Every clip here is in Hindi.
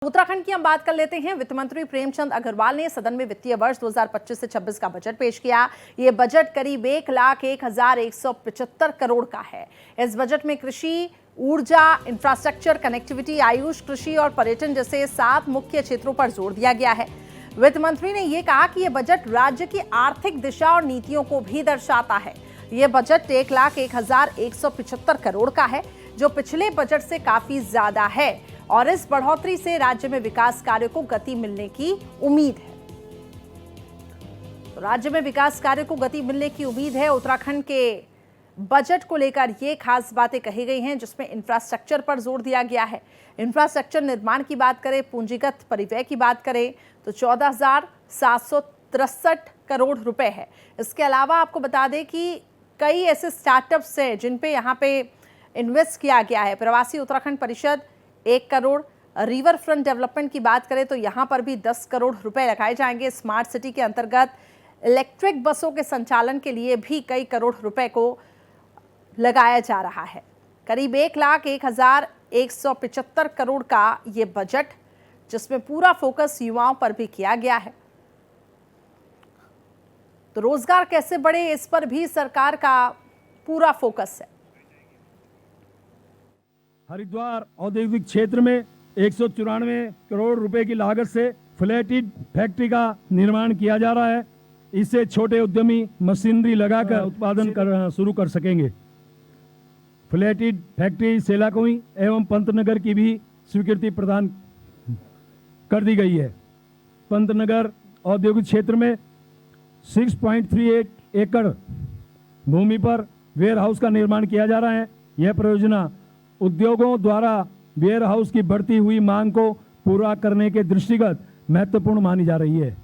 उत्तराखंड की हम बात कर लेते हैं। वित्त मंत्री प्रेमचंद अग्रवाल ने सदन में वित्तीय वर्ष 2025 से 26 का बजट पेश किया। ये बजट करीब 1,01,175 करोड़ का है। इस बजट में कृषि, ऊर्जा, इंफ्रास्ट्रक्चर, कनेक्टिविटी, आयुष, कृषि और पर्यटन जैसे 7 मुख्य क्षेत्रों पर जोर दिया गया है। वित्त मंत्री ने यह कहा कि यह बजट राज्य की आर्थिक दिशा और नीतियों को भी दर्शाता है। यह बजट 1,01,175 करोड़ का है, जो पिछले बजट से काफी ज्यादा है और इस बढ़ोतरी से राज्य में विकास कार्यों को गति मिलने की उम्मीद है। तो राज्य में विकास कार्यों को गति मिलने की उम्मीद है। उत्तराखंड के बजट को लेकर ये खास बातें कही गई हैं, जिसमें इंफ्रास्ट्रक्चर पर जोर दिया गया है। इंफ्रास्ट्रक्चर निर्माण की बात करें, पूंजीगत परिव्यय की बात करें तो 14,763 करोड़ रुपए है। इसके अलावा आपको बता दें कि कई ऐसे स्टार्टअप्स हैं जिन पे यहाँ पे इन्वेस्ट किया गया है। प्रवासी उत्तराखंड परिषद 1 करोड़, रिवर फ्रंट डेवलपमेंट की बात करें तो यहां पर भी 10 करोड़ रुपए लगाए जाएंगे। स्मार्ट सिटी के अंतर्गत इलेक्ट्रिक बसों के संचालन के लिए भी कई करोड़ रुपए को लगाया जा रहा है। करीब 1,01,175 करोड़ का ये बजट, जिसमें पूरा फोकस युवाओं पर भी किया गया है। तो रोजगार कैसे बढ़े, इस पर भी सरकार का पूरा फोकस है। हरिद्वार औद्योगिक क्षेत्र में 194 करोड़ रुपए की लागत से फ्लैटिड फैक्ट्री का निर्माण किया जा रहा है। इससे छोटे उद्यमी मशीनरी लगाकर उत्पादन शुरू कर सकेंगे। फ्लैटिड फैक्ट्री सेलाकुई एवं पंतनगर की भी स्वीकृति प्रदान कर दी गई है। पंतनगर औद्योगिक क्षेत्र में 6.38 एकड़ भूमि पर वेयर हाउस का निर्माण किया जा रहा है। यह परियोजना उद्योगों द्वारा वेयर हाउस की बढ़ती हुई मांग को पूरा करने के दृष्टिगत महत्वपूर्ण मानी जा रही है।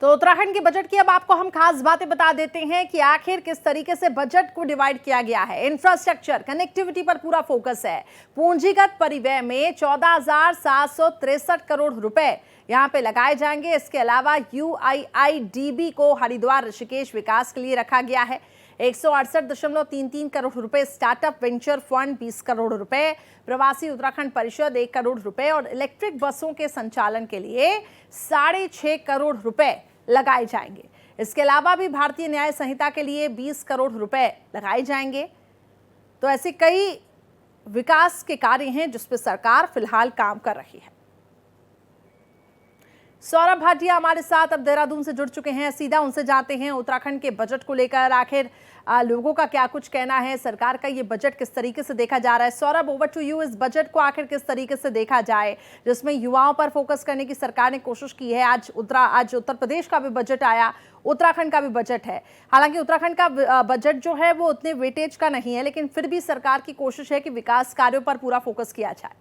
तो उत्तराखंड के बजट की अब आपको हम खास बातें बता देते हैं कि आखिर किस तरीके से बजट को डिवाइड किया गया है। इंफ्रास्ट्रक्चर, कनेक्टिविटी पर पूरा फोकस है। पूंजीगत परिव्यय में 14,763 करोड़ रुपए यहां पे लगाए जाएंगे। इसके अलावा UIIDB को हरिद्वार ऋषिकेश विकास के लिए रखा गया है। 168.33 करोड़ रुपए स्टार्टअप वेंचर फंड 20 करोड़ रुपए, प्रवासी उत्तराखंड परिषद 1 करोड़ रुपए और इलेक्ट्रिक बसों के संचालन के लिए 6.5 करोड़ रुपए लगाए जाएंगे। इसके अलावा भी भारतीय न्याय संहिता के लिए 20 करोड़ रुपए लगाए जाएंगे। तो ऐसे कई विकास के कार्य हैं जिस पर सरकार फिलहाल काम कर रही है। सौरभ भाटिया हमारे साथ अब देहरादून से जुड़ चुके हैं। सीधा उनसे जाते हैं उत्तराखंड के बजट को लेकर आखिर लोगों का क्या कुछ कहना है, सरकार का ये बजट किस तरीके से देखा जा रहा है। Saurabh, over to you. इस बजट को आखिर किस तरीके से देखा जाए, जिसमें युवाओं पर फोकस करने की सरकार ने कोशिश की है। आज उत्तर प्रदेश का भी बजट आया, उत्तराखंड का भी बजट है। हालांकि उत्तराखंड का बजट जो है वो उतने वेटेज का नहीं है, लेकिन फिर भी सरकार की कोशिश है कि विकास कार्यों पर पूरा फोकस किया जाए।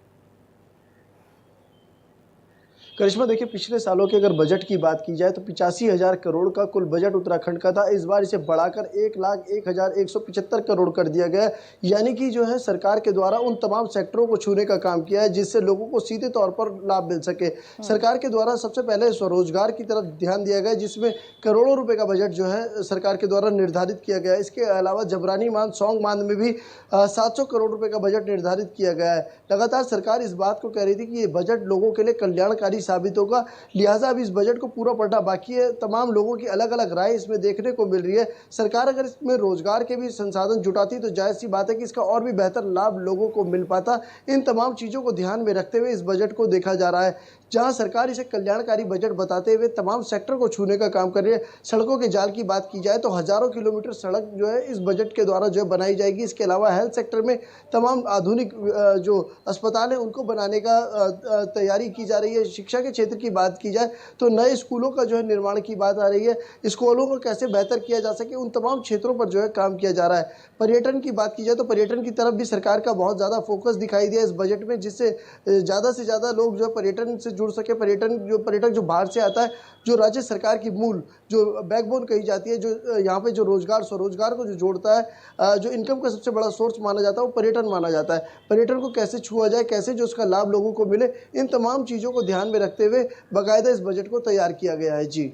करिश्मा, देखिए, पिछले सालों के अगर बजट की बात की जाए तो 85,000 करोड़ का कुल बजट उत्तराखंड का था। इस बार इसे बढ़ाकर 1,01,175 करोड़ कर दिया गया। यानी कि जो है सरकार के द्वारा उन तमाम सेक्टरों को छूने का काम किया है जिससे लोगों को सीधे तौर पर लाभ मिल सके। सरकार के द्वारा सबसे पहले स्वरोजगार की तरफ ध्यान दिया गया, जिसमें करोड़ों रुपए का बजट जो है सरकार के द्वारा निर्धारित किया गया है। इसके अलावा जबरानी मान, सौंग मान में भी 700 करोड़ रुपए का बजट निर्धारित किया गया है। लगातार सरकार इस बात को कह रही थी कि ये बजट लोगों के लिए कल्याणकारी साबित होगा, लिहाजा अब इस बजट को पूरा पढ़ना बाकी है। तमाम लोगों की अलग अलग राय इसमें देखने को मिल रही है। सरकार अगर इसमें रोजगार के भी संसाधन जुटाती तो जायज़ सी बात है कि इसका और भी बेहतर लाभ लोगों को मिल पाता। इन तमाम चीज़ों को ध्यान में रखते हुए इस बजट को देखा जा रहा है, जहां सरकार इसे कल्याणकारी बजट बताते हुए तमाम सेक्टर को छूने का काम कर रही है। सड़कों के जाल की बात की जाए तो हजारों किलोमीटर सड़क जो है इस बजट के द्वारा जो है बनाई जाएगी। इसके अलावा हेल्थ सेक्टर में तमाम आधुनिक जो अस्पताल है उनको बनाने का तैयारी की जा रही है। शिक्षा के क्षेत्र की बात की जाए तो नए स्कूलों का जो है निर्माण की बात आ रही है। स्कूलों को कैसे बेहतर किया जा सके, उन तमाम क्षेत्रों पर जो है काम किया जा रहा है। पर्यटन की बात की जाए तो पर्यटन की तरफ भी सरकार का बहुत ज़्यादा फोकस दिखाई दिया इस बजट में, जिससे ज़्यादा से ज़्यादा लोग जो है पर्यटन से जुड़ सके। पर्यटक जो बाहर से आता है, जो राज्य सरकार की मूल जो बैकबोन कही जाती है, जो यहाँ पे जो रोजगार स्वरोजगार को जो जोड़ता है, जो इनकम का सबसे बड़ा सोर्स माना जाता है, वो पर्यटन माना जाता है। पर्यटन को कैसे छुआ जाए, कैसे जो उसका लाभ लोगों को मिले, इन तमाम चीज़ों को ध्यान में रखते हुए बाकायदा इस बजट को तैयार किया गया है। जी।